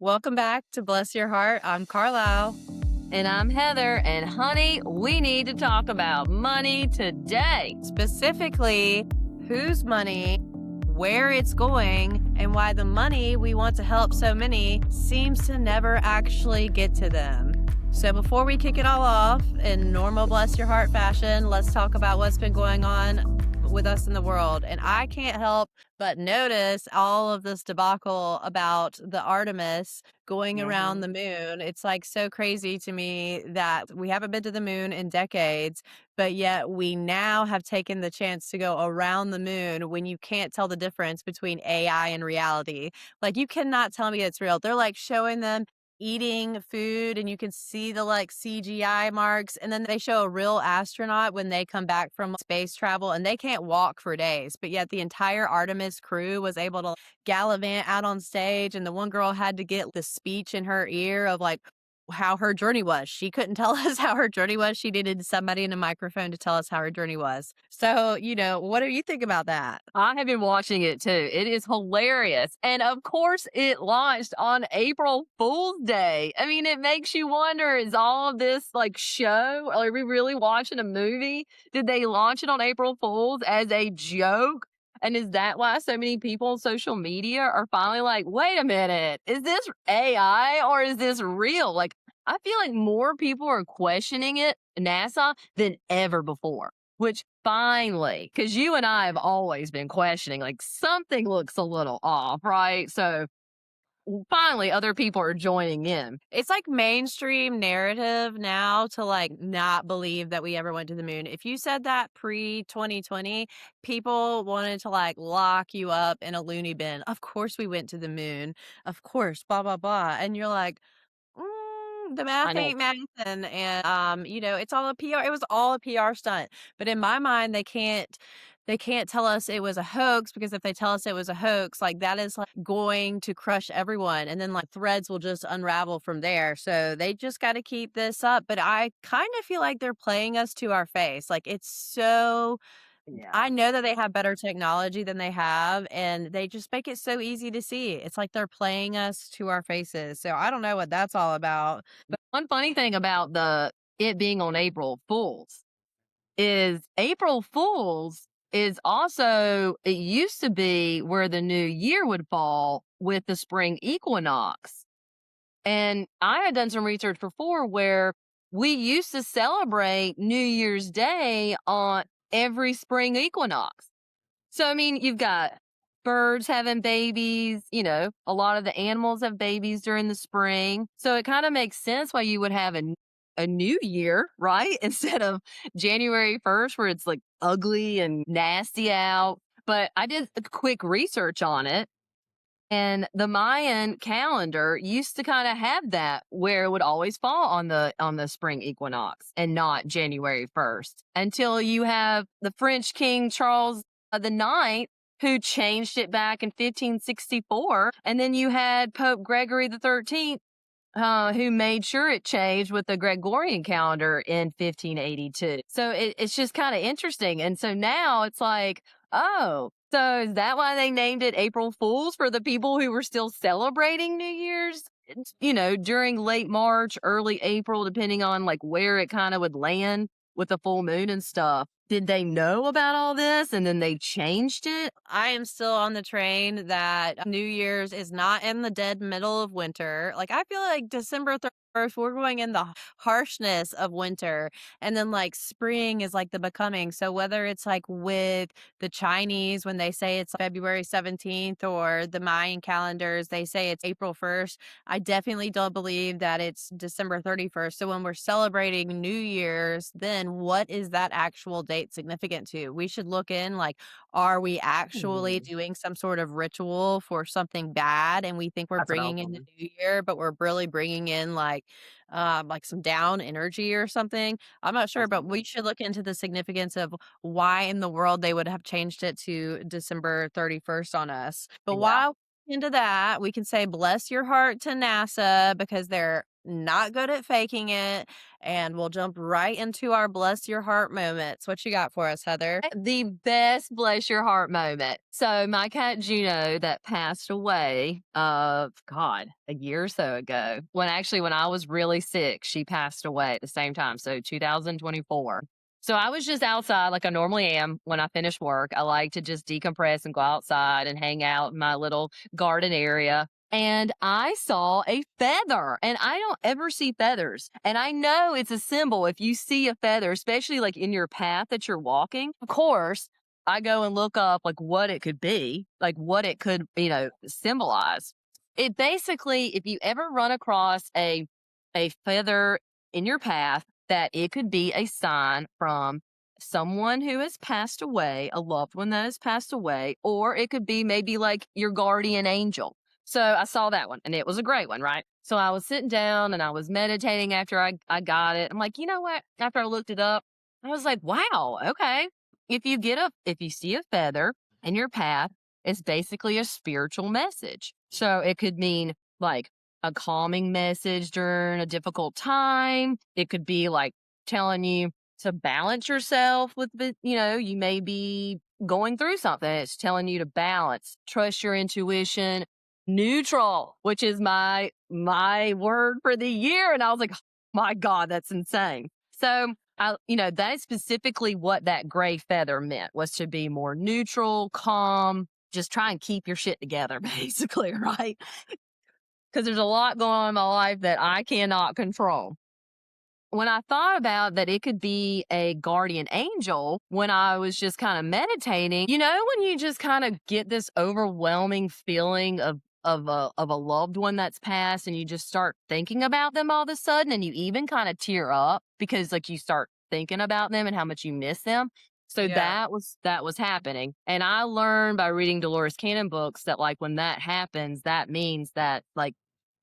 Welcome back to Bless Your Heart. I'm Carlyle. And I'm Heather. And honey, we need to talk about money today. Specifically, whose money, where it's going, and why the money we want to help so many seems to never actually get to them. So before we kick it all off in normal Bless Your Heart fashion, let's talk about what's been going on with us in the world. And I can't help but notice all of this debacle about the Artemis going around the moon. It's like so crazy to me that we haven't been to the moon in decades, but yet we now have taken the chance to go around the moon when you can't tell the difference between AI and reality. Like, you cannot tell me it's real. They're like showing them eating food and you can see the like CGI marks, and then they show a real astronaut when they come back from space travel and they can't walk for days, but yet the entire Artemis crew was able to gallivant out on stage, and the one girl had to get the speech in her ear of like how her journey was. She couldn't tell us how her journey was. She needed somebody in a microphone to tell us how her journey was. So, what do you think about that? I have been watching it too. It is hilarious. And of course, it launched on April Fool's Day. I mean, it makes you wonder, is all of this like show? Are we really watching a movie? Did they launch it on April Fool's as a joke? And is that why so many people on social media are finally like, wait a minute, is this AI or is this real? Like, I feel like more people are questioning it, NASA, than ever before, which finally, because you and I have always been questioning, like something looks a little off, right? So finally, other people are joining in. It's like mainstream narrative now to like not believe that we ever went to the moon. If you said that pre 2020, people wanted to like lock you up in a loony bin. Of course we went to the moon. Of course, blah blah blah. And you're like, the I math know. ain't mathing, and it's all a PR. It was all a PR stunt. But in my mind, they can't tell us it was a hoax, because if they tell us it was a hoax, like that is like going to crush everyone, and then like threads will just unravel from there. So they just got to keep this up. But I kind of feel like they're playing us to our face. Like, it's so Yeah. I know that they have better technology than they have, and they just make it so easy to see. It's like they're playing us to our faces. So I don't know what that's all about. But one funny thing about it being on April Fools is April Fools is also, it used to be where the new year would fall with the spring equinox. And I had done some research before where we used to celebrate New Year's Day on every spring equinox. So, I mean, you've got birds having babies, a lot of the animals have babies during the spring. So it kind of makes sense why you would have a new year, right? Instead of January 1st, where it's like ugly and nasty out. But I did a quick research on it. And the Mayan calendar used to kind of have that where it would always fall on the spring equinox and not January 1st, until you have the French King Charles the Ninth, who changed it back in 1564, and then you had Pope Gregory the 13th, who made sure it changed with the Gregorian calendar in 1582. So it's just kind of interesting. And so now it's like, oh, so is that why they named it April Fools, for the people who were still celebrating New Year's, during late March, early April, depending on like where it kind of would land with the full moon and stuff? Did they know about all this and then they changed it? I am still on the train that New Year's is not in the dead middle of winter. Like, I feel like December 31st, we're going in the harshness of winter. And then like spring is like the becoming. So whether it's like with the Chinese, when they say it's February 17th, or the Mayan calendars, they say it's April 1st, I definitely don't believe that it's December 31st. So when we're celebrating New Year's, then what is that actual date significant to? We should look in, like, are we actually doing some sort of ritual for something bad, and we think we're That's what I was bringing in the wondering. new year, but we're really bringing in like some down energy or something? I'm not sure, but we should look into the significance of why in the world they would have changed it to December 31st on us. But Yeah. while into that, we can say bless your heart to NASA, because they're not good at faking it, and we'll jump right into our bless your heart moments. What you got for us, Heather? The best bless your heart moment. So my cat Juno that passed away God, a year or so ago. When I was really sick, she passed away at the same time. So 2024. So I was just outside like I normally am when I finish work. I like to just decompress and go outside and hang out in my little garden area. And I saw a feather, and I don't ever see feathers. And I know it's a symbol if you see a feather, especially like in your path that you're walking. Of course, I go and look up like what it could be, like what it could, symbolize. It basically, if you ever run across a feather in your path, that it could be a sign from someone who has passed away, a loved one that has passed away, or it could be maybe like your guardian angel. So I saw that one and it was a great one, right? So I was sitting down and I was meditating after I got it. I'm like, you know what? After I looked it up, I was like, wow, okay. If you see a feather in your path, it's basically a spiritual message. So it could mean like a calming message during a difficult time. It could be like telling you to balance yourself with the, you may be going through something. It's telling you to balance, trust your intuition, neutral, which is my word for the year. And I was like, oh my God, that's insane. So that is specifically what that gray feather meant, was to be more neutral, calm, just try and keep your shit together, basically, right? Because there's a lot going on in my life that I cannot control. When I thought about that it could be a guardian angel, when I was just kind of meditating, when you just kind of get this overwhelming feeling of a loved one that's passed, and you just start thinking about them all of a sudden, and you even kind of tear up because like you start thinking about them and how much you miss them. So Yeah. that was happening. And I learned by reading Dolores Cannon books that like when that happens, that means that like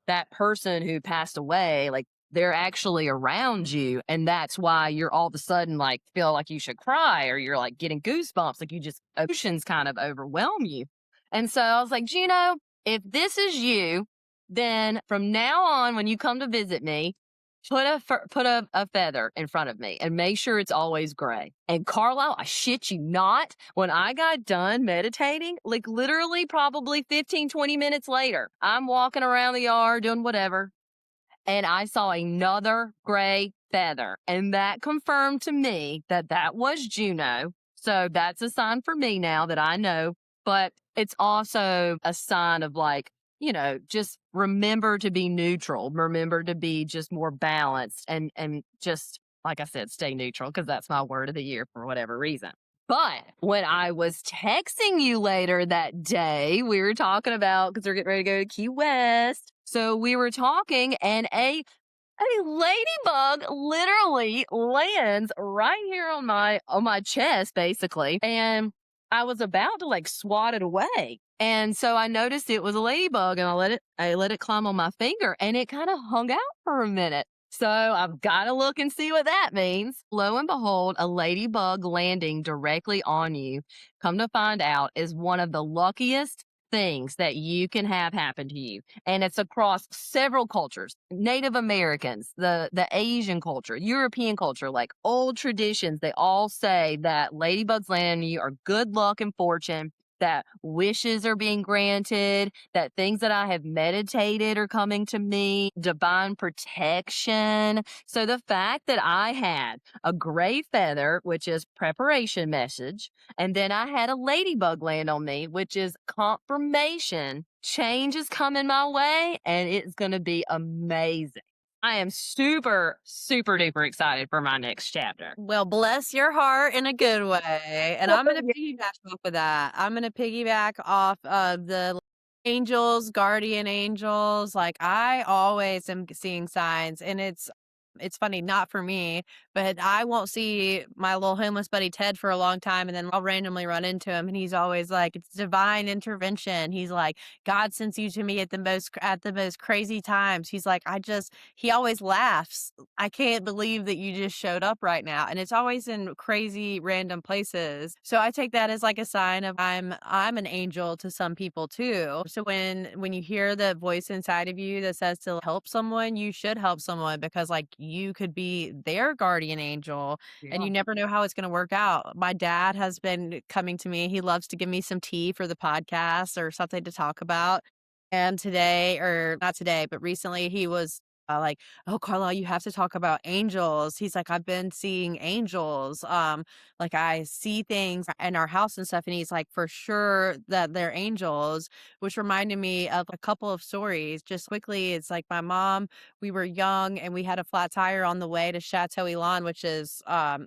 that person who passed away, like they're actually around you. And that's why you're all of a sudden like feel like you should cry, or you're like getting goosebumps, like you just emotions kind of overwhelm you. And so I was like, Gino, if this is you, then from now on, when you come to visit me, put a feather in front of me and make sure it's always gray. And Carlisle, I shit you not, when I got done meditating, like literally probably 15, 20 minutes later, I'm walking around the yard doing whatever, and I saw another gray feather. And that confirmed to me that that was Juno. So that's a sign for me now that I know. But it's also a sign of like, just remember to be neutral, remember to be just more balanced, and just, like I said, stay neutral, because that's my word of the year for whatever reason. But when I was texting you later that day, we were talking about, because we're getting ready to go to Key West. So we were talking, and a ladybug literally lands right here on my chest, basically. And I was about to like swat it away. And so I noticed it was a ladybug, and I let it climb on my finger, and it kind of hung out for a minute. So I've got to look and see what that means. Lo and behold, a ladybug landing directly on you, come to find out, is one of the luckiest things that you can have happen to you. And it's across several cultures: Native Americans, the Asian culture, European culture, like old traditions. They all say that ladybugs landing on you are good luck and fortune, that wishes are being granted, that things that I have meditated are coming to me, divine protection. So the fact that I had a gray feather, which is preparation message, and then I had a ladybug land on me, which is confirmation, change is coming my way, and it's going to be amazing. I am super, super duper excited for my next chapter. Well, bless your heart in a good way. And I'm going to piggyback off of that. I'm going to piggyback off of the angels, guardian angels. Like I always am seeing signs, and it's It's funny, not for me, but I won't see my little homeless buddy Ted for a long time, and then I'll randomly run into him, and he's always like, "It's divine intervention." He's like, "God sends you to me at the most crazy times." He's like, he always laughs. "I can't believe that you just showed up right now." And it's always in crazy random places. So I take that as like a sign of I'm an angel to some people too. So when you hear the voice inside of you that says to help someone, you should help someone because like you could be their guardian angel and Yeah. you never know how it's going to work out. My dad has been coming to me. He loves to give me some tea for the podcast or something to talk about. And today, or not today, but recently, he was like, "Oh, Carla, you have to talk about angels." He's like, "I've been seeing angels. Like I see things in our house and stuff." And he's like, "For sure that they're angels," which reminded me of a couple of stories. Just quickly, it's like my mom, we were young and we had a flat tire on the way to Chateau Elan, which is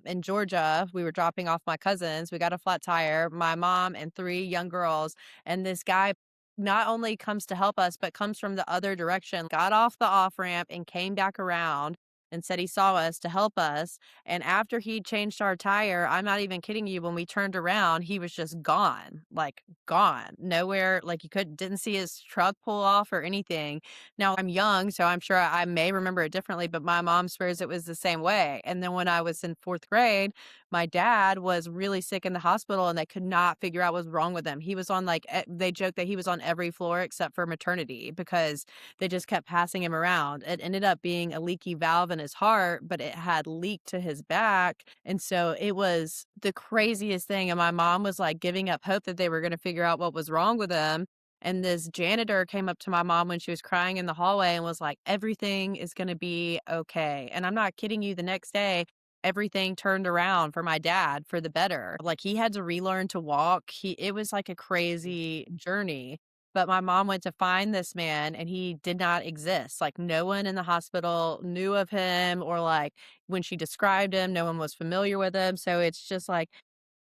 in Georgia. We were dropping off my cousins. We got a flat tire, my mom and three young girls. And this guy not only comes to help us, but comes from the other direction, got off the off ramp and came back around and said he saw us to help us. And after he changed our tire, I'm not even kidding you, when we turned around, he was just gone, like gone, nowhere. Like you didn't see his truck pull off or anything. Now I'm young, so I'm sure I may remember it differently, but my mom swears it was the same way. And then when I was in fourth grade, my dad was really sick in the hospital and they could not figure out what was wrong with him. He was on they joked that he was on every floor except for maternity because they just kept passing him around. It ended up being a leaky valve in his heart, but it had leaked to his back. And so it was the craziest thing. And my mom was like giving up hope that they were going to figure out what was wrong with him. And this janitor came up to my mom when she was crying in the hallway and was like, "Everything is going to be okay." And I'm not kidding you. The next day, everything turned around for my dad for the better. Like he had to relearn to walk. It was like a crazy journey. But my mom went to find this man and he did not exist. Like no one in the hospital knew of him, or like when she described him, no one was familiar with him. So it's just like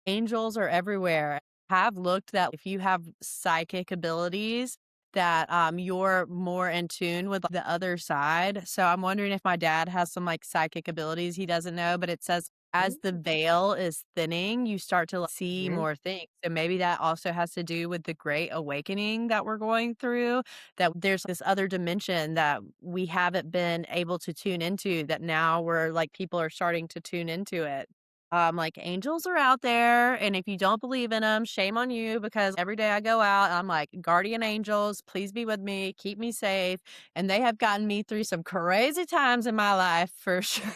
angels are everywhere. Have looked that if you have psychic abilities, that you're more in tune with the other side. So I'm wondering if my dad has some like psychic abilities he doesn't know, but it says as the veil is thinning, you start to see Mhm. more things. So maybe that also has to do with the great awakening that we're going through, that there's this other dimension that we haven't been able to tune into, that now we're like people are starting to tune into it. Like angels are out there, and if you don't believe in them, shame on you, because every day I go out, I'm like, "Guardian angels, please be with me, keep me safe." And they have gotten me through some crazy times in my life for sure.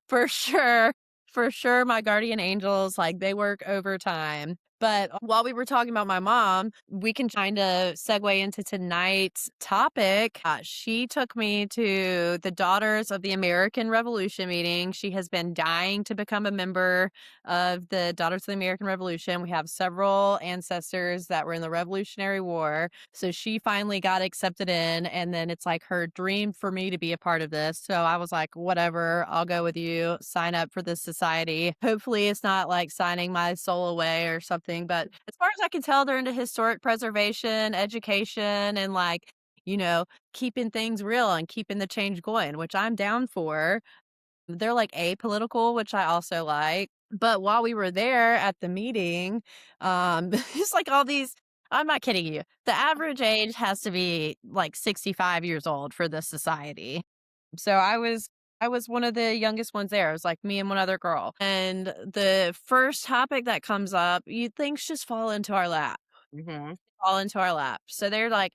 For sure. For sure, my guardian angels, like, they work overtime. But while we were talking about my mom, we can kinda segue into tonight's topic. She took me to the Daughters of the American Revolution meeting. She has been dying to become a member of the Daughters of the American Revolution. We have several ancestors that were in the Revolutionary War. So she finally got accepted in, and then it's like her dream for me to be a part of this. So I was like, "Whatever, I'll go with you, sign up for this society." Hopefully it's not like signing my soul away or something, but as far as I can tell, they're into historic preservation, education, and like, you know, keeping things real and keeping the change going, which I'm down for. They're like apolitical, which I also like. But while we were there at the meeting, it's like all these, I'm not kidding you. The average age has to be like 65 years old for this society. So I was one of the youngest ones there. It was like me and one other girl. And the first topic that comes up, you things just fall into our lap. Mhm. Fall into our lap. So they're like,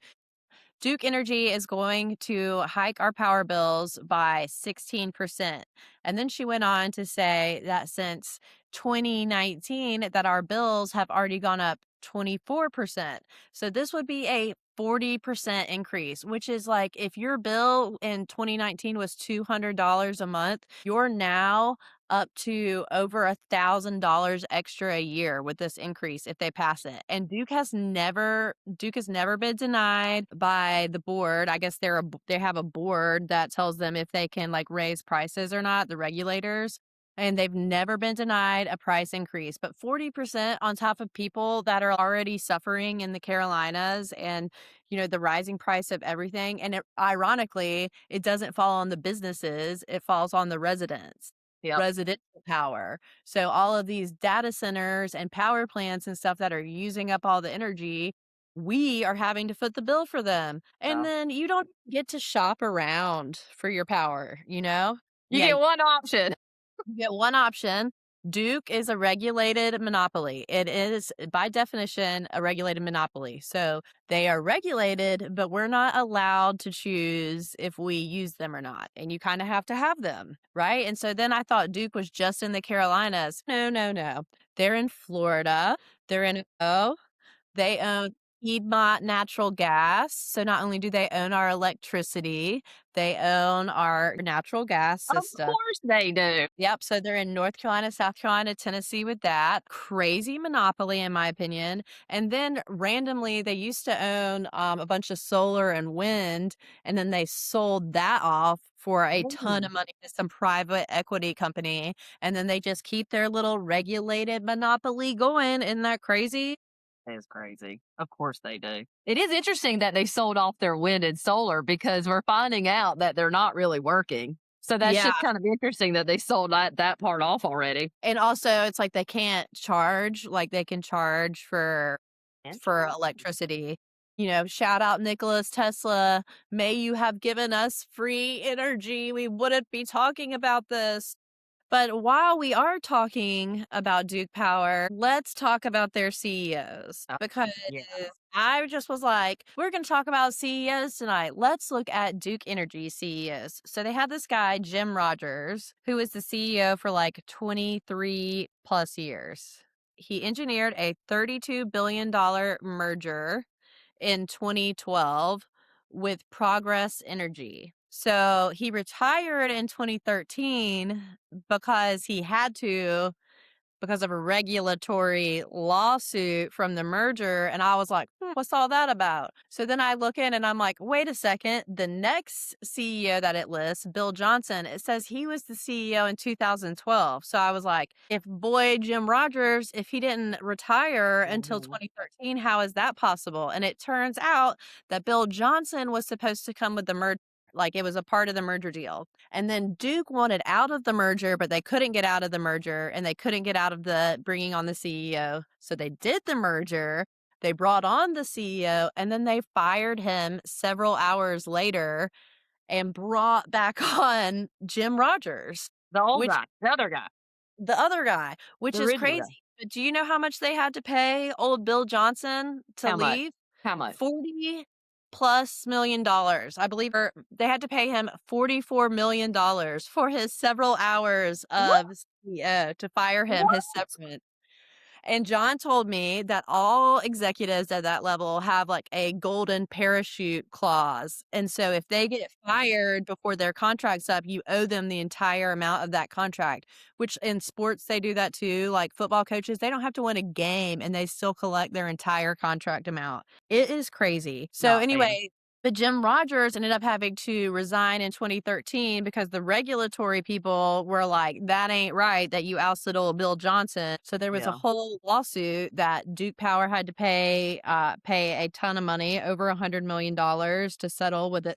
Duke Energy is going to hike our power bills by 16%. And then she went on to say that since 2019 that our bills have already gone up 24%. So this would be a 40% increase, which is like if your bill in 2019 was $200 a month, you're now up to over $1,000 extra a year with this increase if they pass it. And Duke has never been denied by the board. I guess they have a board that tells them if they can like raise prices or not, the regulators. and they've never been denied a price increase. But 40% on top of people that are already suffering in the Carolinas and, the rising price of everything. And ironically, it doesn't fall on the businesses, it falls on the residents. Yep. Residential power. So all of these data centers and power plants and stuff that are using up all the energy, we are having to foot the bill for them. And So then you don't get to shop around for your power, you know? you Yeah, get one option. you get one option. Duke is a regulated monopoly. It is, by definition, a regulated monopoly. So they are regulated, but we're not allowed to choose if we use them or not. And you kind of have to have them, right? And so then I thought Duke was just in the Carolinas. No, no, no. They're in Florida. They're in, they own Piedmont Natural Gas. So not only do they own our electricity, they own our natural gas Of system. course they do. Yep, so they're in North Carolina, South Carolina, Tennessee with that. Crazy monopoly, in my opinion. And then randomly, they used to own a bunch of solar and wind, and then they sold that off for a ton Mm, of money to some private equity company. And then they just keep their little regulated monopoly going. Isn't that crazy? that is crazy. Of course they do. It is interesting that they sold off their wind and solar because we're finding out that they're not really working. So that's Yeah. just kind of interesting that they sold that part off already. And also, it's like they can't charge like they can charge for Interesting. electricity. Shout out Nikola Tesla. May you have given us free energy. We wouldn't be talking about this. But while we are talking about Duke Power, let's talk about their CEOs Oh, because yeah. I just was like, we're going to talk about CEOs tonight. Let's look at Duke Energy CEOs. So they had this guy, Jim Rogers, who was the CEO for like 23 plus years. He engineered a $32 billion merger in 2012 with Progress Energy. So he retired in 2013 because he had to because of a regulatory lawsuit from the merger. And I was like, what's all that about? So then I look in and I'm like, wait a second. The next CEO that it lists, Bill Johnson, it says he was the CEO in 2012. So I was like, if boy Jim Rogers, if he didn't retire until Mhm. 2013, how is that possible? And it turns out that Bill Johnson was supposed to come with the merger. Like it was a part of the merger deal. And then Duke wanted out of the merger, but they couldn't get out of the merger and they couldn't get out of the bringing on the CEO. So they did the merger. They brought on the CEO and then they fired him several hours later and brought back on Jim Rogers, The old which guy, the other guy, the other guy, which the is original crazy. guy. But do you know how much they had to pay old Bill Johnson to How much? leave? How much? 40 plus $1 million. I believe they had to pay him $44 million for his several hours What? of CEO to fire him, his What? severance. And John told me that all executives at that level have like a golden parachute clause. And so if they get fired before their contract's up, you owe them the entire amount of that contract, which in sports, they do that too. Like football coaches, they don't have to win a game and they still collect their entire contract amount. It is crazy. So, No, man. anyway, but Jim Rogers ended up having to resign in 2013 because the regulatory people were like, that ain't right that you ousted old Bill Johnson. So there was a Yeah. whole lawsuit that Duke Power had to pay a ton of money, over $100 million to settle with it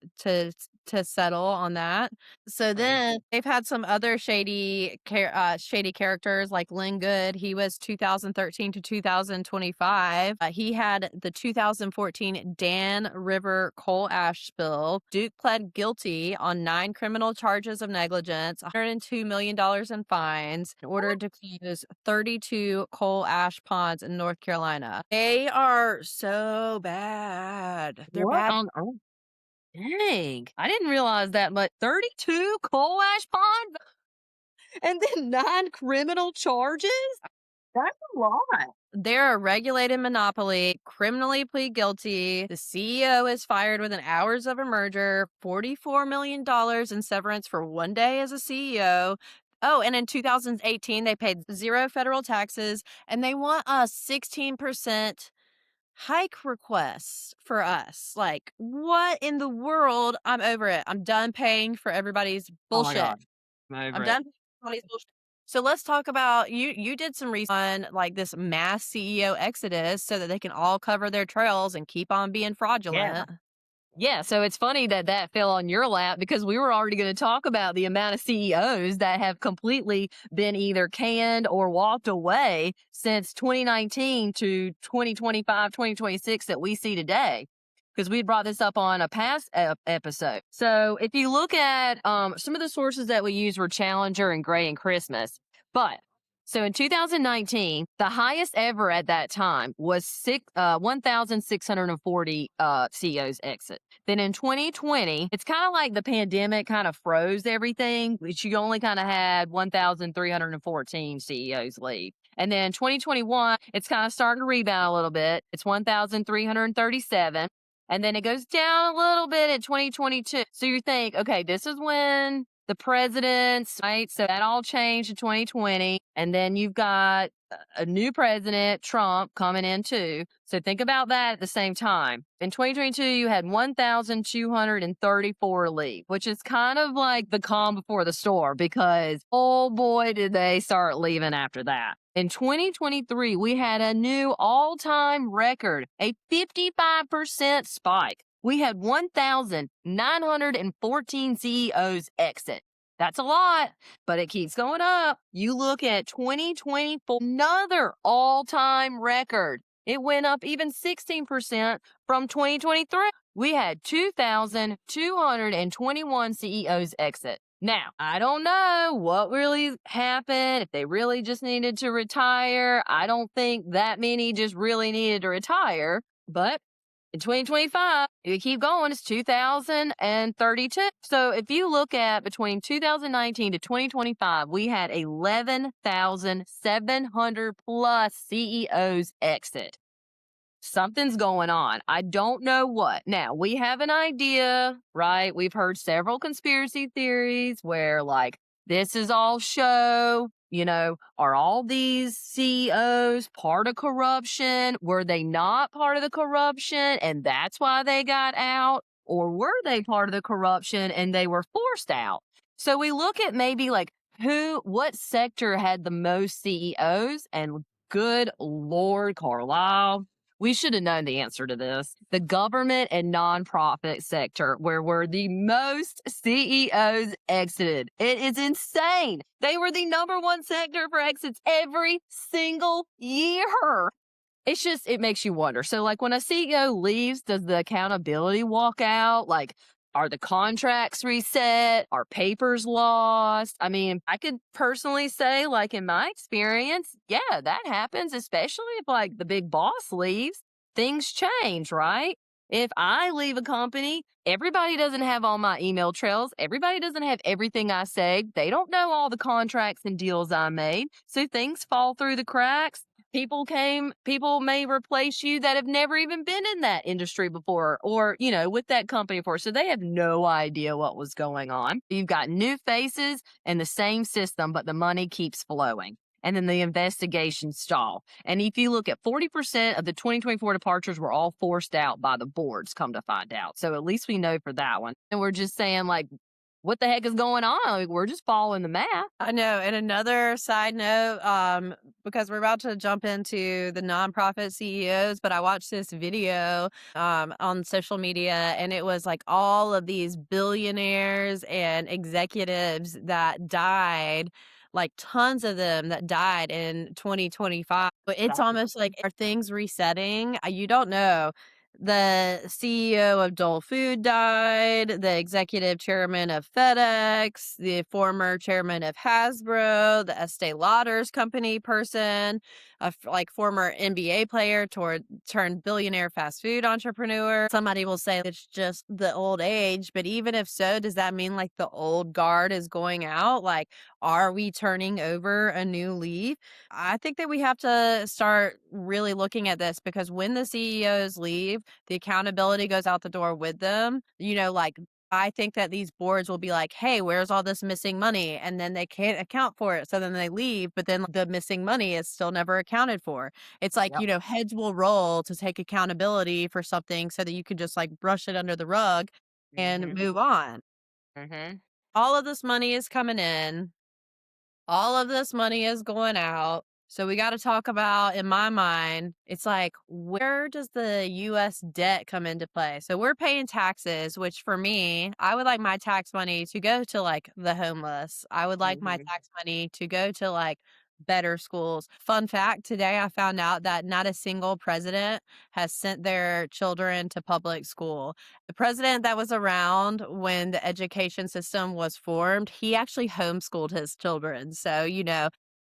to settle on that. So Crazy. then they've had some other shady characters like Lynn Good. He was 2013 to 2025. He had the 2014 Dan River coal ash spill. Duke pled guilty on 9 criminal charges of negligence, $102 million in fines, in order to close 32 coal ash ponds in North Carolina. They are so bad. They're What bad. on earth? Dang. I didn't realize that, but 32 coal ash ponds and then 9 criminal charges? That's a lot. They're a regulated monopoly, criminally plead guilty. The CEO is fired within hours of a merger, $44 million in severance for one day as a CEO. Oh, and in 2018, they paid zero federal taxes and they want a 16% hike request for us. Like, what in the world? I'm over it. I'm done paying for everybody's Oh my bullshit. god. I'm I'm over it. done paying for everybody's bullshit. So let's talk about you did some research on like this mass CEO exodus so that they can all cover their trails and keep on being Yeah. fraudulent. Yeah, so it's funny that that fell on your lap because we were already going to talk about the amount of CEOs that have completely been either canned or walked away since 2019 to 2025, 2026 that we see today. Because we brought this up on a past episode. So if you look at some of the sources that we use were Challenger and Gray and Christmas, but so in 2019, the highest ever at that time was 1,640 CEOs exit. Then in 2020, it's kind of like the pandemic kind of froze everything, which you only kind of had 1,314 CEOs leave. And then 2021, it's kind of starting to rebound a little bit. It's 1,337. And then it goes down a little bit in 2022. So you think, okay, this is when the presidents, right? So that all changed in 2020. And then you've got a new president, Trump, coming in too. So think about that at the same time. In 2022, you had 1,234 leave, which is kind of like the calm before the storm because, oh boy, did they start leaving after that. In 2023, we had a new all-time record, a 55% spike. We had 1,914 CEOs exit. That's a lot, but it keeps going up. You look at 2024, another all-time record. It went up even 16% from 2023. We had 2,221 CEOs exit. Now, I don't know what really happened, if they really just needed to retire. I don't think that many just really needed to retire, but in 2025, if you keep going, it's 2,032. So if you look at between 2019 to 2025, we had 11,700 plus CEOs exit. Something's going on. I don't know what. Now, we have an idea, right? We've heard several conspiracy theories where, like, this is all show. Are all these CEOs part of corruption? Were they not part of the corruption and that's why they got out? Or were they part of the corruption and they were forced out? So we look at maybe like what sector had the most CEOs, and good Lord, Carlyle, we should have known the answer to this. The government and nonprofit sector, where were the most CEOs exited. It is insane. They were the number one sector for exits every single year. It's just, it makes you wonder. So, like, when a CEO leaves, does the accountability walk out? Like, are the contracts reset? Are papers lost? I mean, I could personally say, like, in my experience, yeah, that happens, especially if, like, the big boss leaves. Things change, right? If I leave a company, everybody doesn't have all my email trails. Everybody doesn't have everything I say. They don't know all the contracts and deals I made. So things fall through the cracks. People may replace you that have never even been in that industry before or, with that company before. So they have no idea what was going on. You've got new faces and the same system, but the money keeps flowing. And then the investigations stall. And if you look at 40% of the 2024 departures were all forced out by the boards, come to find out. So at least we know for that one. And we're just saying, like, what the heck is going on? Like, we're just following the math. I know. And another side note, because we're about to jump into the nonprofit CEOs, but I watched this video on social media, and it was like all of these billionaires and executives that died, like tons of them that died in 2025. But it's almost like, are things resetting? You don't know. The CEO of Dole Food died, the executive chairman of FedEx, the former chairman of Hasbro, the Estee Lauder's company person, like former NBA player turned billionaire fast food entrepreneur. Somebody will say it's just the old age, but even if so, does that mean like the old guard is going out? Like, are we turning over a new leaf? I think that we have to start really looking at this because when the CEOs leave, the accountability goes out the door with them. Like I think that these boards will be like, hey, where's all this missing money? And then they can't account for it. So then they leave, but then the missing money is still never accounted for. It's like, Yep. heads will roll to take accountability for something so that you can just like brush it under the rug and Mm-hmm. move on. Mm-hmm. All of this money is coming in. all of this money is going out. So we got to talk about, in my mind, it's like, where does the US debt come into play? So we're paying taxes, which for me, I would like my tax money to go to like the homeless. I would like my Mhm. tax money to go to like better schools. Fun fact, today I found out that not a single president has sent their children to public school. The president that was around when the education system was formed, he actually homeschooled his children. So,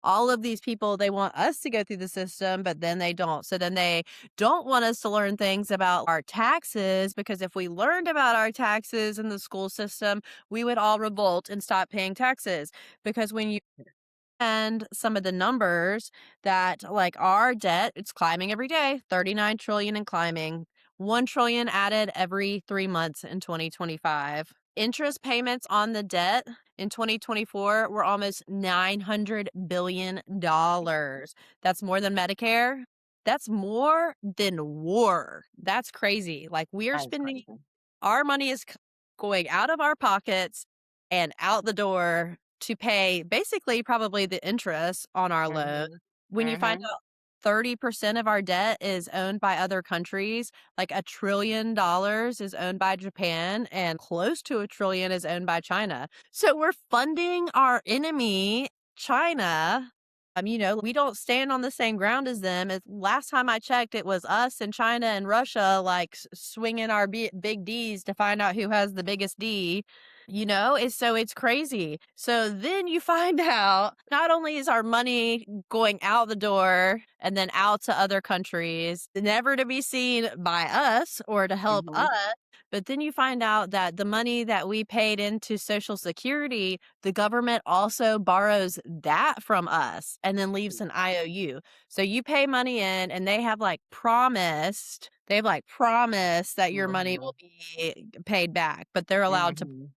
all of these people, they want us to go through the system, but then they don't. So then they don't want us to learn things about our taxes, because if we learned about our taxes in the school system, we would all revolt and stop paying taxes. Because when you and some of the numbers that like our debt, it's climbing every day, 39 trillion and climbing, 1 trillion added every 3 months in 2025. Interest payments on the debt in 2024 were almost $900 billion. That's more than Medicare. That's more than war. That's crazy. Like, we're That is spending crazy. our money is going out of our pockets and out the door to pay basically probably the interest on our loan. Mhm. When you find Mhm. out 30% of our debt is owned by other countries, like $1 trillion is owned by Japan and close to $1 trillion is owned by China. So we're funding our enemy, China. We don't stand on the same ground as them. Last time I checked, it was us and China and Russia, like swinging our big D's to find out who has the biggest D. It's crazy. So then you find out not only is our money going out the door and then out to other countries, never to be seen by us or to help us, Mhm. but then you find out that the money that we paid into Social Security, the government also borrows that from us and then leaves an IOU. So you pay money in and they've like promised that your money Mhm. will be paid back, but they're allowed to. Mhm.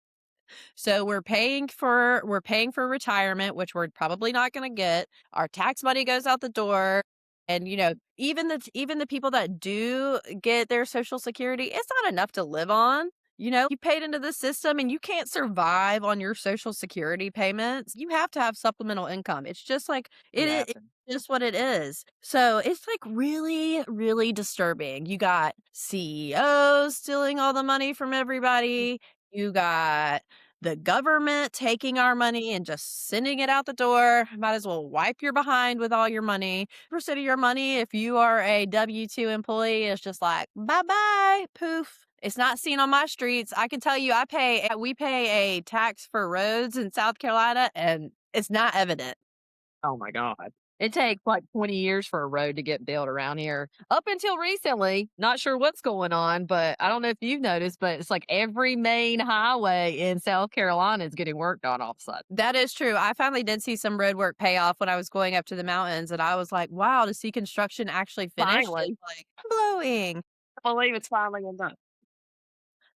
So we're paying for retirement, which we're probably not going to get. Our tax money goes out the door. And even the people that do get their social security, it's not enough to live on. You paid into the system and you can't survive on your social security payments. You have to have supplemental income. It's just like Yeah. it's just what it is. So it's like really, really disturbing. You got CEOs stealing all the money from everybody. You got the government taking our money and just sending it out the door. Might as well wipe your behind with all your money. Percent of your money, if you are a W-2 employee, is just like, bye bye, poof. It's not seen on my streets. I can tell you, we pay a tax for roads in South Carolina, and it's not evident. Oh my god. It takes like 20 years for a road to get built around here. Up until recently, not sure what's going on, but I don't know if you've noticed, but it's like every main highway in South Carolina is getting worked on all of a sudden. That is true. I finally did see some road work pay off when I was going up to the mountains, and I was like, wow, to see construction actually finished is Finally. like blowing. I believe it's finally done.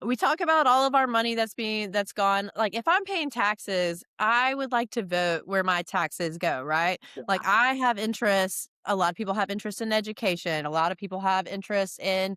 We talk about all of our money that's gone. Like, if I'm paying taxes, I would like to vote where my taxes go, right? Like, I have interests. A lot of people have interest in education. A lot of people have interest in,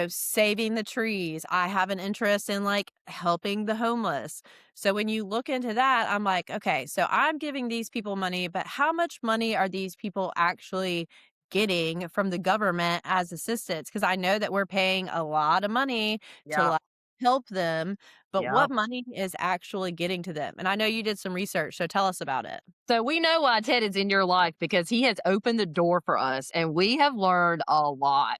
saving the trees. I have an interest in like helping the homeless. So when you look into that, I'm like, okay, so I'm giving these people money, but how much money are these people actually getting from the government as assistance? Because I know that we're paying a lot of money to Yeah. like help them, but Yeah. what money is actually getting to them? And I know you did some research, so tell us about it. So we know why Ted is in your life because he has opened the door for us and we have learned a lot.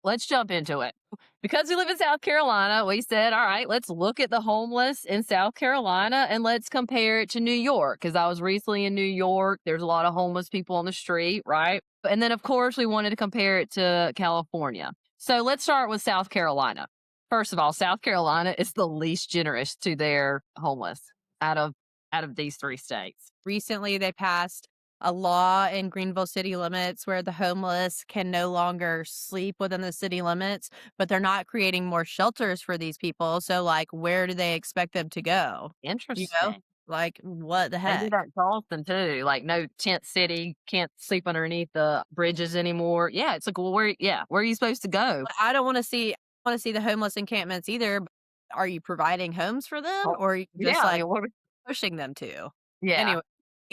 Let's jump into it. Because we live in South Carolina, we said, all right, let's look at the homeless in South Carolina and let's compare it to New York. Because I was recently in New York. There's a lot of homeless people on the street, right? And then, of course, we wanted to compare it to California. So let's start with South Carolina. First of all, South Carolina is the least generous to their homeless out of out of these three states. Recently, they passed a law in Greenville city limits where the homeless can no longer sleep within the city limits, but they're not creating more shelters for these people. So, like, where do they expect them to go? You know, Interesting. like, what the They do heck? that in Charleston too. Like no tent city, can't sleep underneath the bridges anymore. Yeah, it's like, well, where are you supposed to go? I don't want to see the homeless encampments either. But are you providing homes for them, Oh, or are you just yeah, I like mean, what? pushing them to? Yeah. Anyway.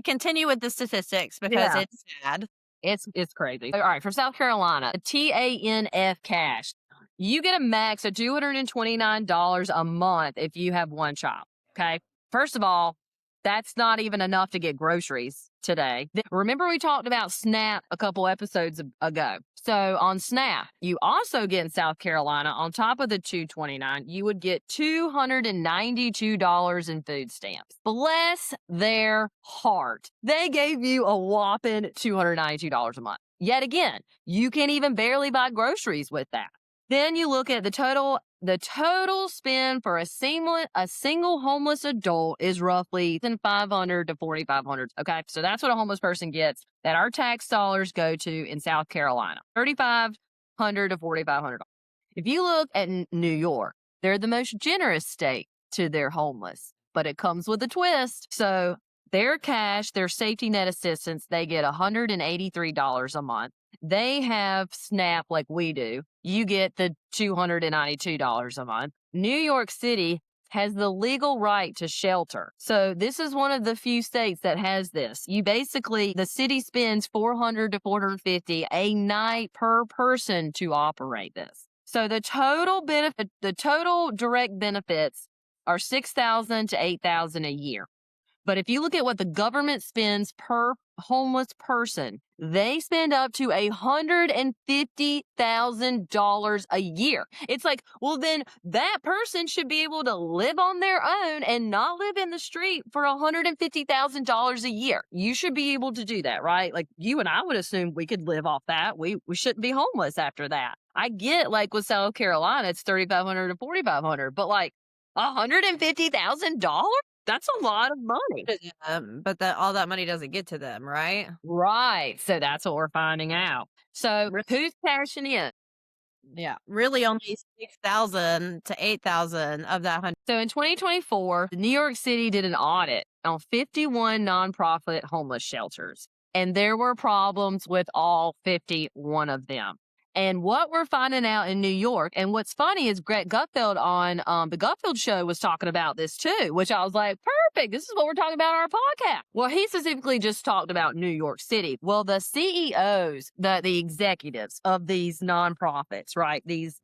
continue with the statistics because Yeah. it's sad. It's crazy. All right, for South Carolina, TANF cash, you get a max of $229 a month if you have one child. Okay. First of all, that's not even enough to get groceries today. Remember, we talked about SNAP a couple episodes ago. So on SNAP, you also get in South Carolina, on top of the 229, you would get $292 in food stamps. Bless their heart. They gave you a whopping $292 a month. Yet again, you can even barely buy groceries with that. Then you look at the total spend for a single homeless adult is roughly $500 to $4,500. Okay. So that's what a homeless person gets that our tax dollars go to in South Carolina. $3,500 to $4,500. If you look at New York, they're the most generous state to their homeless, but it comes with a twist. So their cash, their safety net assistance, they get $183 a month. They have SNAP like we do. You get the $292 a month. New York City has the legal right to shelter. So this is one of the few states that has this. The city spends $400 to $450 a night per person to operate this. So the total direct benefits are $6,000 to $8,000 a year. But if you look at what the government spends per homeless person, they spend up to $150,000 a year. It's like, well, then that person should be able to live on their own and not live in the street for $150,000 a year. You should be able to do that, right? Like you and I would assume we could live off that. We shouldn't be homeless after that. I get like with South Carolina, it's $3,500 to $4,500, but like $150,000? That's a lot of money. But all that money doesn't get to them, right? Right. So that's what we're finding out. So who's cashing in? Yeah, really only 6,000 to 8,000 of that 100. So in 2024, New York City did an audit on 51 nonprofit homeless shelters, and there were problems with all 51 of them. And what we're finding out in New York, and what's funny is Greg Gutfeld on the Gutfeld show was talking about this too, which I was like, perfect. This is what we're talking about on our podcast. Well, he specifically just talked about New York City. Well, the CEOs, the executives of these nonprofits, right? These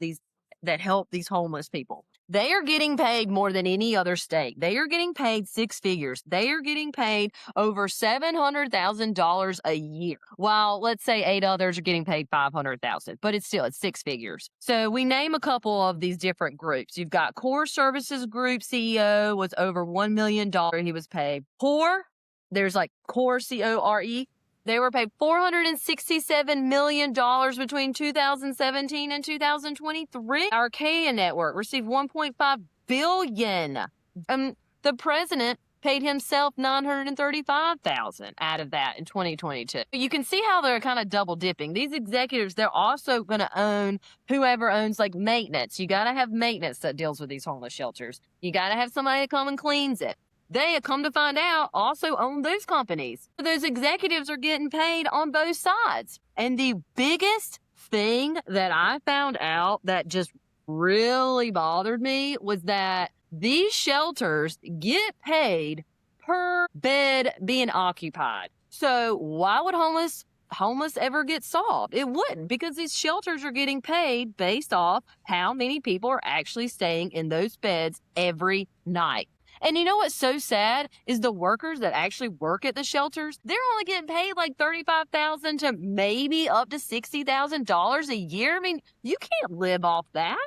that help these homeless people. They are getting paid more than any other state. They are getting paid six figures. They are getting paid over $700,000 a year, while let's say 8 others are getting paid $500,000, but it's six figures. So we name a couple of these different groups. You've got Core Services Group CEO was over $1 million. He was paid. Core, there's like Core CORE. They were paid $467 million between 2017 and 2023. Our Arcadia Network received $1.5 billion. The president paid himself $935,000 out of that in 2022. You can see how they're kind of double dipping. These executives, they're also going to own whoever owns like maintenance. You got to have maintenance that deals with these homeless shelters. You got to have somebody to come and cleans it. They, come to find out, also own those companies. Those executives are getting paid on both sides. And the biggest thing that I found out that just really bothered me was that these shelters get paid per bed being occupied. So why would homeless ever get solved? It wouldn't, because these shelters are getting paid based off how many people are actually staying in those beds every night. And you know what's so sad is the workers that actually work at the shelters, they're only getting paid like $35,000 to maybe up to $60,000 a year. I mean, you can't live off that.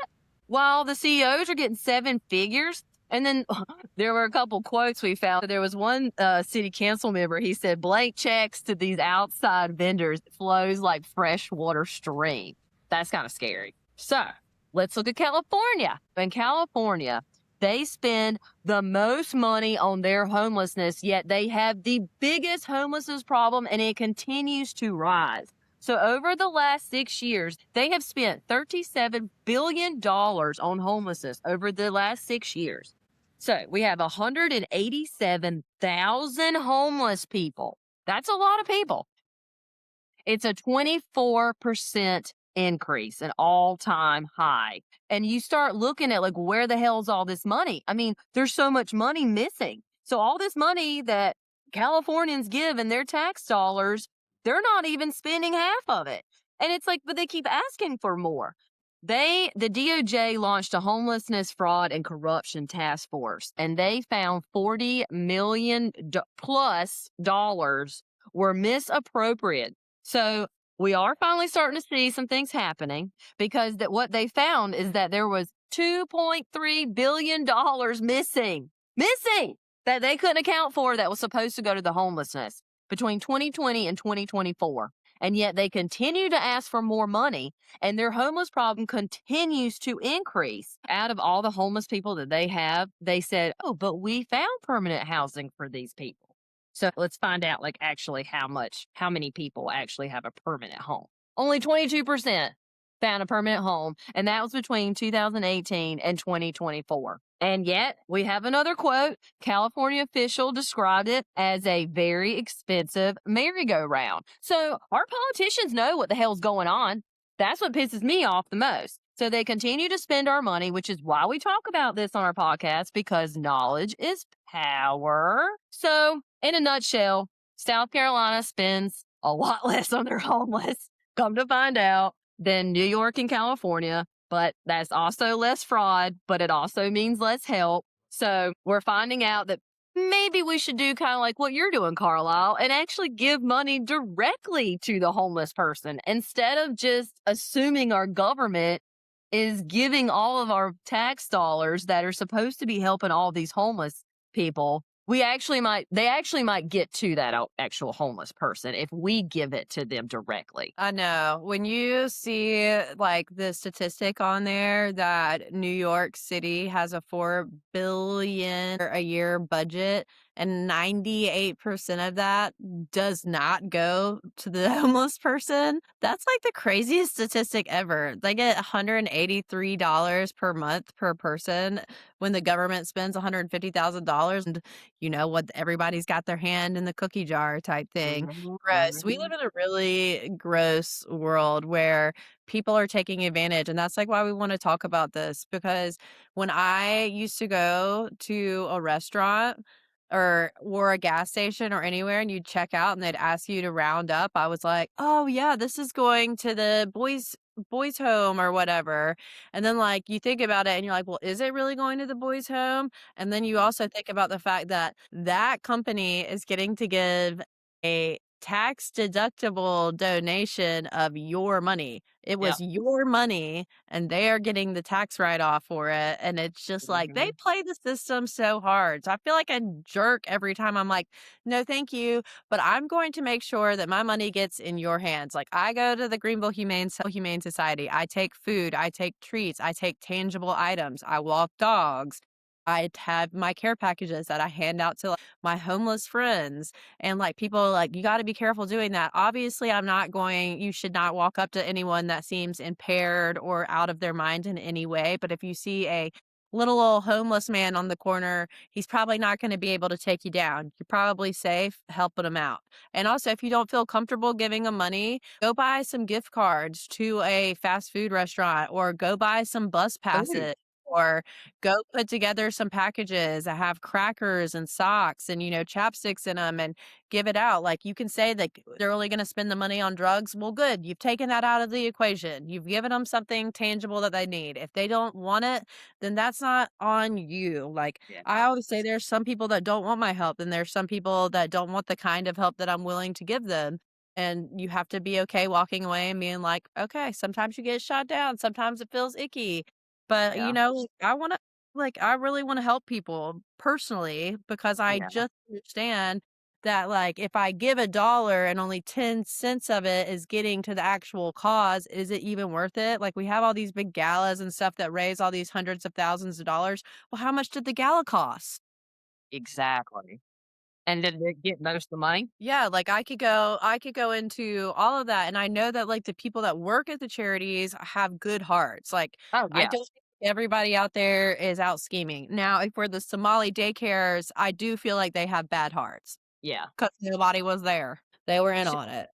While the CEOs are getting 7 figures. And then there were a couple quotes we found. There was one city council member. He said, blank checks to these outside vendors flows like freshwater stream. That's kind of scary. So let's look at California. In California, they spend the most money on their homelessness, yet they have the biggest homelessness problem, and it continues to rise. So over the last 6 years, they have spent $37 billion on homelessness over the last 6 years. So we have 187,000 homeless people. That's a lot of people. It's a 24% increase, an all-time high. And you start looking at like, where the hell is all this money? I mean, there's so much money missing. So all this money that Californians give in their tax dollars, they're not even spending half of it. And it's like, but they keep asking for more. The DOJ launched a homelessness fraud and corruption task force, and they found 40 million plus dollars were misappropriated. So we are finally starting to see some things happening because that what they found is that there was $2.3 billion missing that they couldn't account for that was supposed to go to the homelessness between 2020 and 2024. And yet they continue to ask for more money, and their homeless problem continues to increase. Out of all the homeless people that they have, they said, "Oh, but we found permanent housing for these people." So let's find out, like, actually how many people actually have a permanent home. Only 22% found a permanent home, and that was between 2018 and 2024. And yet, we have another quote. California official described it as a very expensive merry-go-round. So our politicians know what the hell's going on. That's what pisses me off the most. So they continue to spend our money, which is why we talk about this on our podcast, because knowledge is power. So, in a nutshell, South Carolina spends a lot less on their homeless, come to find out, than New York and California. But that's also less fraud, but it also means less help. So we're finding out that maybe we should do kind of like what you're doing, Carlisle, and actually give money directly to the homeless person instead of just assuming our government is giving all of our tax dollars that are supposed to be helping all these homeless people. They actually might get to that actual homeless person if we give it to them directly. I know. When you see like the statistic on there that New York City has a 4 billion a year budget and 98% of that does not go to the homeless person, that's like the craziest statistic ever. They get $183 per month per person when the government spends $150,000, and you know what, everybody's got their hand in the cookie jar type thing. Mhm, Gross. We mhm. live in a really gross world where people are taking advantage. And that's like why we want to talk about this, because when I used to go to a restaurant or a gas station or anywhere and you'd check out and they'd ask you to round up, I was like, "Oh yeah, this is going to the boys home or whatever." And then like you think about it and you're like, "Well, is it really going to the boys home?" And then you also think about the fact that that company is getting to give a tax deductible donation of your money. It Yeah. was your money and they are getting the tax write off for it. And it's just like they Mhm. play the system so hard. So I feel like a jerk every time I'm like, no, thank you. But I'm going to make sure that my money gets in your hands. Like I go to the Greenville Humane Society. I take food, I take treats, I take tangible items, I walk dogs. I have my care packages that I hand out to like, my homeless friends. And like people are like, you got to be careful doing that. Obviously, you should not walk up to anyone that seems impaired or out of their mind in any way. But if you see a little old homeless man on the corner, he's probably not going to be able to take you down. You're probably safe helping him out. And also, if you don't feel comfortable giving him money, go buy some gift cards to a fast food restaurant or go buy some bus Ooh, passes. Or go put together some packages that have crackers and socks and, you know, chapsticks in them and give it out. Like you can say that they're only going to spend the money on drugs. Well, good. You've taken that out of the equation. You've given them something tangible that they need. If they don't want it, then that's not on you. Like yeah. I always say, there's some people that don't want my help, and there's some people that don't want the kind of help that I'm willing to give them. And you have to be okay walking away and being like, okay, sometimes you get shot down. Sometimes it feels icky. But, you Yeah. know, I really wanna help people personally because I Yeah. just understand that, like, if I give $1 and only 10 cents of it is getting to the actual cause, is it even worth it? Like, we have all these big galas and stuff that raise all these hundreds of thousands of dollars. Well, how much did the gala cost? Exactly. And did they get most of the money? Yeah, like I could go into all of that, and I know that like the people that work at the charities have good hearts. Like Oh, I yeah. don't think everybody out there is out scheming. Now, if we're the Somali daycares, I do feel like they have bad hearts Yeah. because nobody was there. They were in Sh on it.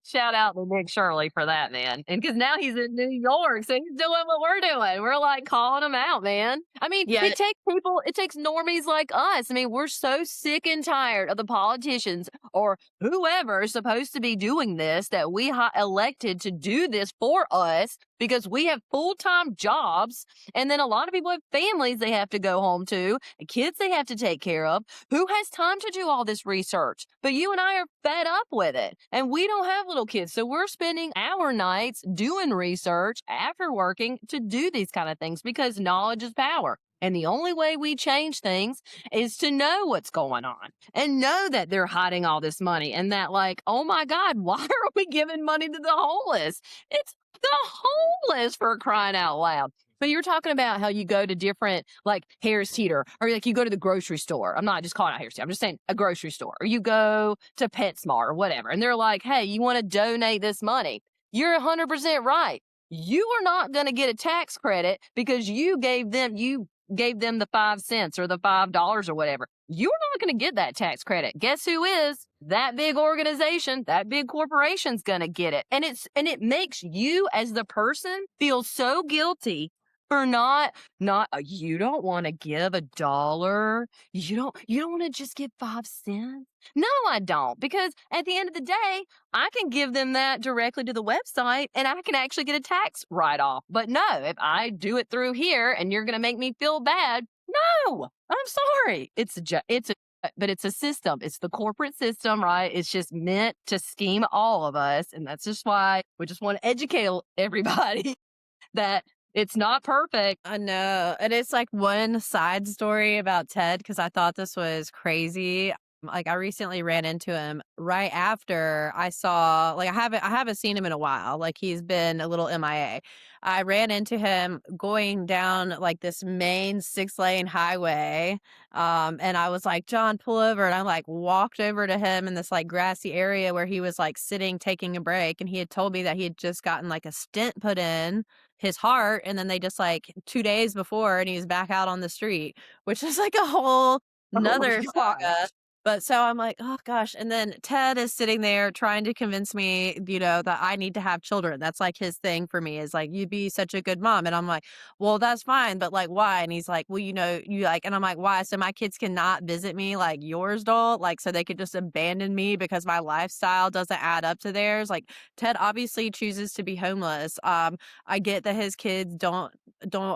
Shout out to Nick Shirley for that, man. And because now he's in New York, so he's doing what we're doing. We're like calling him out, man. I mean, Yeah. it takes normies like us. I mean, we're so sick and tired of the politicians or whoever is supposed to be doing this that we elected to do this for us because we have full time jobs. And then a lot of people have families they have to go home to, and kids they have to take care of. Who has time to do all this research? But you and I are fed up with it. And we don't have little kids. So we're spending our nights doing research after working to do these kind of things because knowledge is power. And the only way we change things is to know what's going on and know that they're hiding all this money and that, like, oh my God, why are we giving money to the homeless? It's the homeless for crying out loud. But you're talking about how you go to different, like Harris Teeter, or like you go to the grocery store. I'm not just calling out Harris Teeter. I'm just saying a grocery store, or you go to PetSmart or whatever. And they're like, hey, you want to donate this money? You're 100% right. You are not going to get a tax credit because you gave them the 5 cents or the $5 or whatever. You're not going to get that tax credit. Guess who is? That big organization, that big corporation's going to get it. And it makes you as the person feel so guilty for not you don't want to give $1. You don't want to just give 5 cents. No, I don't. Because at the end of the day, I can give them that directly to the website and I can actually get a tax write off. But no, if I do it through here and you're going to make me feel bad, no, I'm sorry. But it's a system. It's the corporate system, right? It's just meant to scheme all of us. And that's just why we just want to educate everybody that it's not perfect. I know. And it's like one side story about Ted because I thought this was crazy. Like I recently ran into him right after I saw like I haven't seen him in a while. Like he's been a little MIA. I ran into him going down like this main 6-lane highway. And I was like, John, pull over. And I like walked over to him in this like grassy area where he was like sitting, taking a break. And he had told me that he had just gotten like a stent put in his heart. And then they just like 2 days before and he was back out on the street, which is like a whole Oh my another saga. gosh. But so I'm like, oh gosh. And then Ted is sitting there trying to convince me, that I need to have children. That's like his thing for me is like, you'd be such a good mom. And I'm like, well, that's fine. But like, why? And he's like, well, you like, and I'm like, why? So my kids cannot visit me like yours don't, like, so they could just abandon me because my lifestyle doesn't add up to theirs. Like Ted obviously chooses to be homeless. I get that his kids don't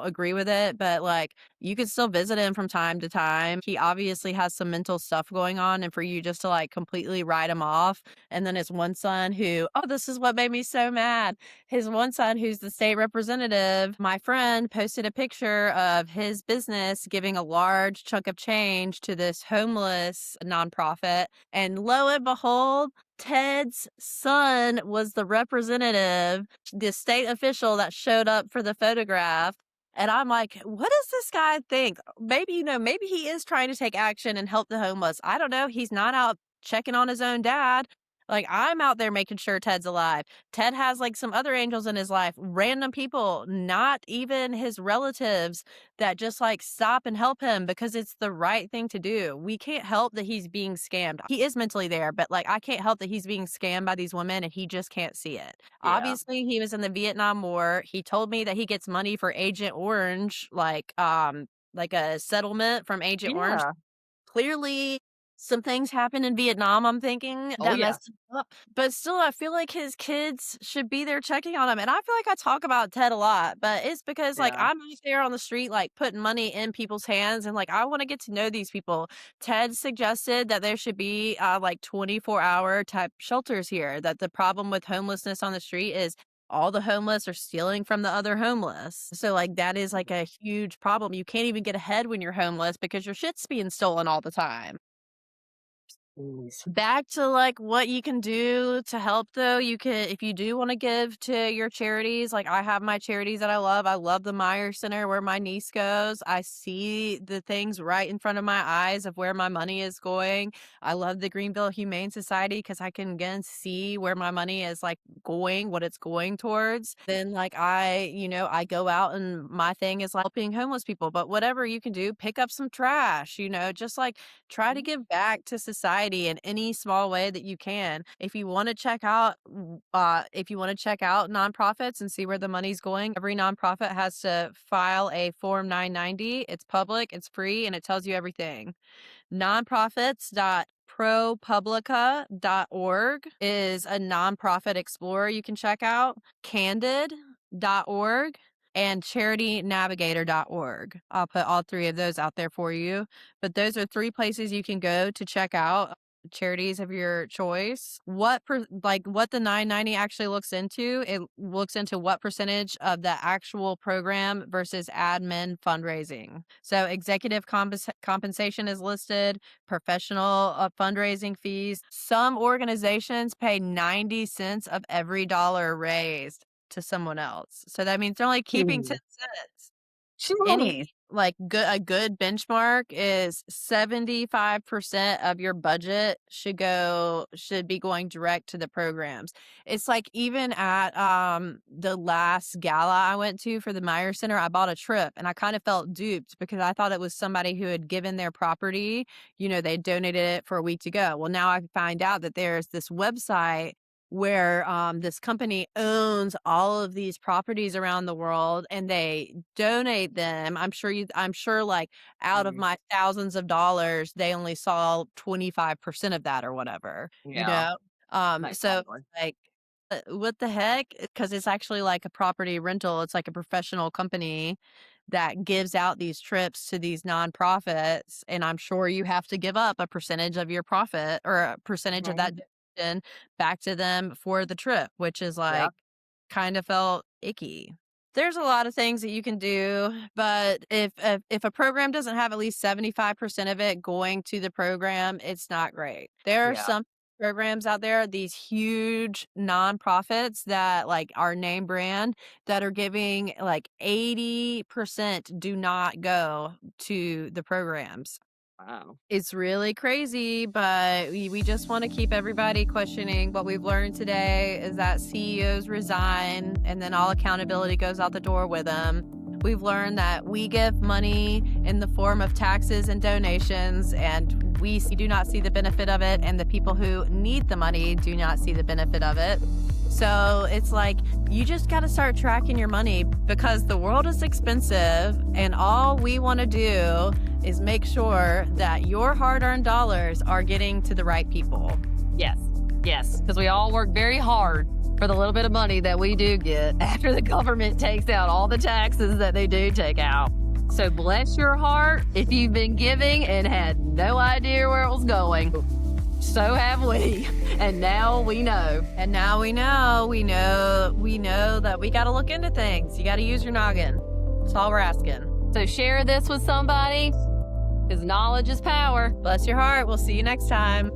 agree with it, but like, you could still visit him from time to time. He obviously has some mental stuff going on, and for you just to like completely write him off. And then his one son who, oh, this is what made me so mad. His one son who's the state representative, my friend posted a picture of his business giving a large chunk of change to this homeless nonprofit. And lo and behold, Ted's son was the representative, the state official that showed up for the photograph. And I'm like, what does this guy think? Maybe he is trying to take action and help the homeless. I don't know. He's not out checking on his own dad. Like, I'm out there making sure Ted's alive. Ted has like some other angels in his life, random people, not even his relatives, that just like stop and help him because it's the right thing to do. We can't help that he's being scammed. He is mentally there, but like, I can't help that he's being scammed by these women and he just can't see it. Yeah. Obviously, he was in the Vietnam War. He told me that he gets money for Agent Orange, like a settlement from Agent Orange. Yeah. Clearly, some things happened in Vietnam, I'm thinking, Oh that yeah. messed him up. But still, I feel like his kids should be there checking on him. And I feel like I talk about Ted a lot, but it's because like Yeah. I'm out there on the street, like putting money in people's hands, and like I want to get to know these people. Ted suggested that there should be like 24-hour type shelters here. That the problem with homelessness on the street is all the homeless are stealing from the other homeless. So like that is like a huge problem. You can't even get ahead when you're homeless because your shit's being stolen all the time. Jeez. Back to like what you can do to help though. You can, if you do want to give to your charities, like I have my charities that I love. I love the Meyer Center where my niece goes. I see the things right in front of my eyes of where my money is going. I love the Greenville Humane Society because I can again see where my money is like going, what it's going towards. Then like I go out and my thing is like helping homeless people. But whatever you can do, pick up some trash, just like try to give back to society society in any small way that you can. If you want to check out nonprofits and see where the money's going, every nonprofit has to file a Form 990. It's public, it's free, and it tells you everything. Nonprofits.propublica.org is a nonprofit explorer you can check out. Candid.org and charitynavigator.org. I'll put all three of those out there for you. But those are three places you can go to check out charities of your choice. What the 990 actually looks into, it looks into what percentage of the actual program versus admin fundraising. So executive compensation is listed, professional fundraising fees. Some organizations pay 90 cents of every dollar raised to someone else. So that means they're only keeping 10 cents. A good benchmark is 75% of your budget should be going direct to the programs. It's like even at the last gala I went to for the Meyer Center, I bought a trip and I kind of felt duped because I thought it was somebody who had given their property, they donated it for a week to go. Well, now I find out that there's this website where this company owns all of these properties around the world and they donate them. I'm sure like out of my thousands of dollars, they only saw 25% of that or whatever, So like, what the heck? Because it's actually like a property rental. It's like a professional company that gives out these trips to these nonprofits. And I'm sure you have to give up a percentage of your profit or a percentage of that back to them for the trip, which is like kind of felt icky. There's a lot of things that you can do, but if a program doesn't have at least 75% of it going to the program, it's not great. There are some programs out there, these huge nonprofits that like are name brand that are giving like 80% do not go to the programs. Wow. It's really crazy, but we just want to keep everybody questioning. What we've learned today is that CEOs resign and then all accountability goes out the door with them. We've learned that we give money in the form of taxes and donations, and we do not see the benefit of it, and the people who need the money do not see the benefit of it. So it's like you just got to start tracking your money because the world is expensive, and all we want to do is make sure that your hard-earned dollars are getting to the right people. Yes, because we all work very hard for the little bit of money that we do get after the government takes out all the taxes that they do take out. So bless your heart if you've been giving and had no idea where it was going. So have we. And now we know. We know that we got to look into things. You got to use your noggin. That's all we're asking. So share this with somebody because knowledge is power. Bless your heart. We'll see you next time.